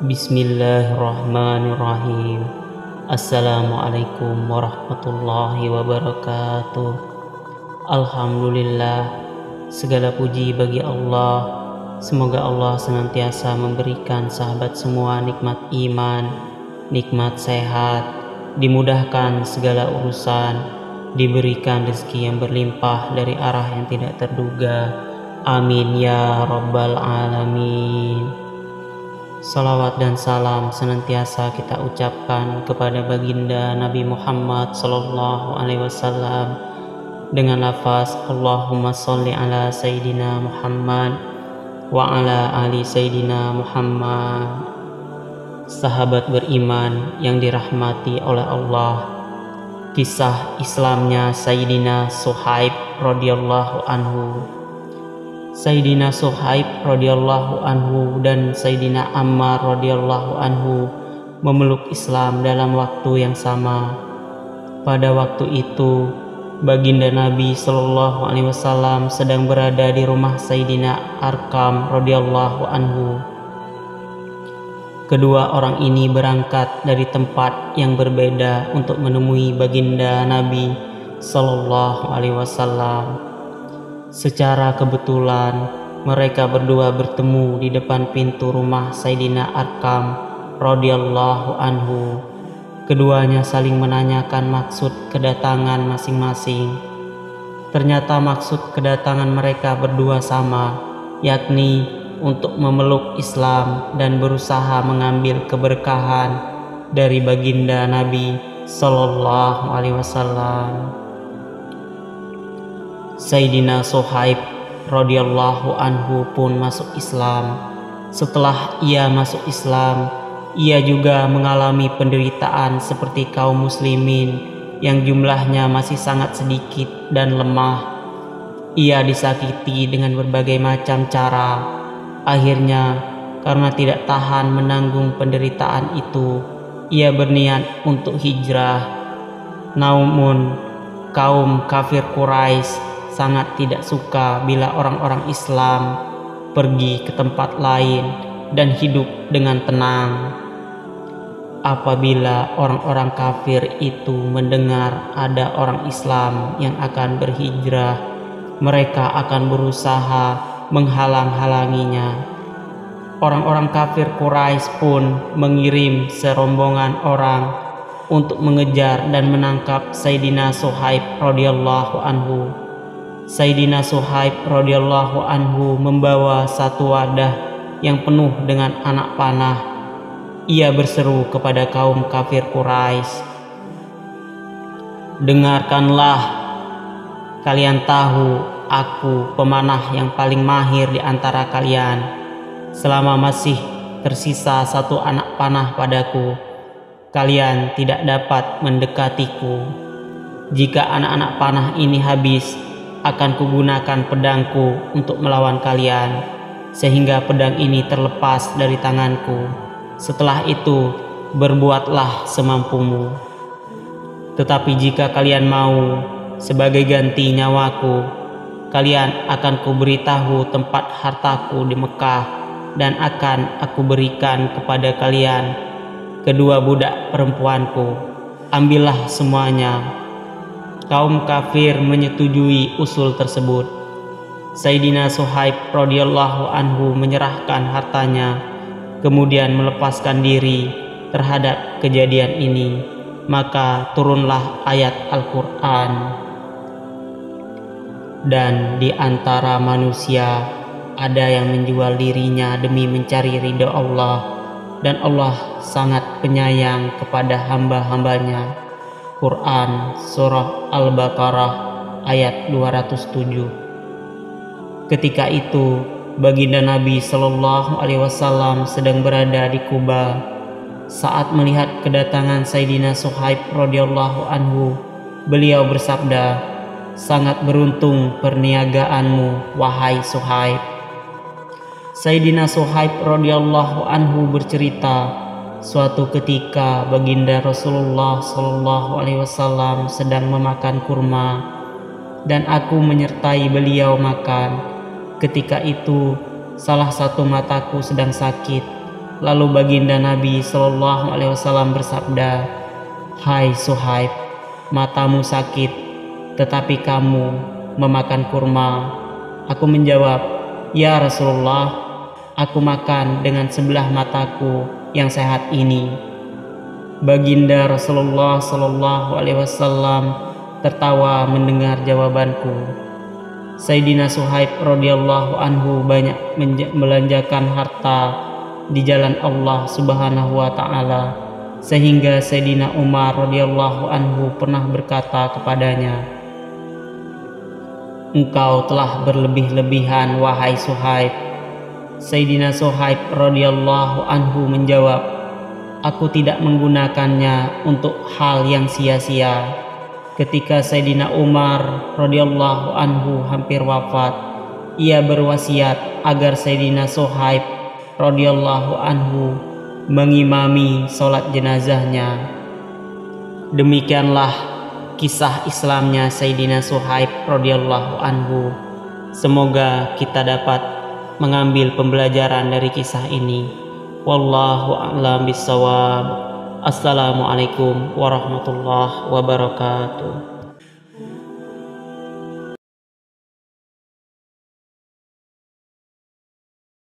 Bismillahirrahmanirrahim. Assalamualaikum warahmatullahi wabarakatuh. Alhamdulillah, segala puji bagi Allah. Semoga Allah senantiasa memberikan sahabat semua nikmat iman, nikmat sehat, dimudahkan segala urusan, diberikan rezeki yang berlimpah dari arah yang tidak terduga. Amin ya rabbal alamin. Salawat dan salam senantiasa kita ucapkan kepada baginda Nabi Muhammad sallallahu alaihi wasallam dengan lafaz Allahumma sholli ala Sayyidina Muhammad wa ala ali Sayyidina Muhammad. Sahabat beriman yang dirahmati oleh Allah, kisah Islamnya Sayyidina Suhaib radhiyallahu anhu. Sayyidina Suhaib radhiyallahu anhu dan Sayyidina Ammar radhiyallahu anhu memeluk Islam dalam waktu yang sama. Pada waktu itu, baginda Nabi sallallahu alaihi wasallam sedang berada di rumah Sayyidina Arqam radhiyallahu anhu. Kedua orang ini berangkat dari tempat yang berbeda untuk menemui baginda Nabi sallallahu alaihi wasallam. Secara kebetulan mereka berdua bertemu di depan pintu rumah Sayyidina Arqam radhiyallahu anhu. Keduanya saling menanyakan maksud kedatangan masing-masing. Ternyata maksud kedatangan mereka berdua sama, yakni untuk memeluk Islam dan berusaha mengambil keberkahan dari baginda Nabi sallallahu alaihi wasallam. Sayyidina Suhaib radhiyallahu anhu pun masuk Islam. Setelah ia masuk Islam, ia juga mengalami penderitaan seperti kaum muslimin yang jumlahnya masih sangat sedikit dan lemah. Ia disakiti dengan berbagai macam cara. Akhirnya, karena tidak tahan menanggung penderitaan itu, ia berniat untuk hijrah. Namun, kaum kafir Quraisy sangat tidak suka bila orang-orang Islam pergi ke tempat lain dan hidup dengan tenang. Apabila orang-orang kafir itu mendengar ada orang Islam yang akan berhijrah, mereka akan berusaha menghalang-halanginya. Orang-orang kafir Quraisy pun mengirim serombongan orang untuk mengejar dan menangkap Sayyidina Suhaib radhiyallahu anhu. Sayyidina Suhaib radhiyallahu anhu membawa satu wadah yang penuh dengan anak panah. Ia berseru kepada kaum kafir Quraisy, "Dengarkanlah, kalian tahu aku pemanah yang paling mahir di antara kalian. Selama masih tersisa satu anak panah padaku, kalian tidak dapat mendekatiku. Jika anak-anak panah ini habis, akan kugunakan pedangku untuk melawan kalian, sehingga pedang ini terlepas dari tanganku. Setelah itu, berbuatlah semampumu. Tetapi jika kalian mau, sebagai ganti nyawaku, kalian akan kuberitahu tempat hartaku di Mekah, dan akan aku berikan kepada kalian kedua budak perempuanku. Ambillah semuanya." Kaum kafir menyetujui usul tersebut. Sayyidina Suhaib radhiyallahu anhu menyerahkan hartanya, kemudian melepaskan diri terhadap kejadian ini. Maka turunlah ayat Al-Quran. "Dan di antara manusia ada yang menjual dirinya demi mencari ridha Allah, dan Allah sangat penyayang kepada hamba-hambanya." Quran Surah Al-Baqarah ayat 207. Ketika itu, baginda Nabi sallallahu alaihi wasallam sedang berada di Kuba. Saat melihat kedatangan Sayyidina Suhaib radhiyallahu anhu, beliau bersabda, "Sangat beruntung perniagaanmu, wahai Suhaib." Sayyidina Suhaib radhiyallahu anhu bercerita, suatu ketika baginda Rasulullah sallallahu alaihi wasallam sedang memakan kurma, dan aku menyertai beliau makan. Ketika itu salah satu mataku sedang sakit. Lalu baginda Nabi Shallallahu Alaihi Wasallam bersabda, "Hai Suhaib, matamu sakit, tetapi kamu memakan kurma." Aku menjawab, "Ya Rasulullah, aku makan dengan sebelah mataku yang sehat ini." Baginda Rasulullah Shallallahu Alaihi Wasallam tertawa mendengar jawabanku. Sayyidina Suhaib radhiyallahu anhu banyak membelanjakan harta di jalan Allah Subhanahu wa taala, sehingga Sayyidina Umar radhiyallahu anhu pernah berkata kepadanya, "Engkau telah berlebih-lebihan wahai Suhaib." Sayyidina Suhaib radhiyallahu anhu menjawab, "Aku tidak menggunakannya untuk hal yang sia-sia." Ketika Sayyidina Umar radhiyallahu anhu hampir wafat, ia berwasiat agar Sayyidina Suhaib radhiyallahu anhu mengimami sholat jenazahnya. Demikianlah kisah Islamnya Sayyidina Suhaib radhiyallahu anhu. Semoga kita dapat mengambil pembelajaran dari kisah ini. Wallahu a'lam bishawab. Assalamualaikum warahmatullahi wabarakatuh.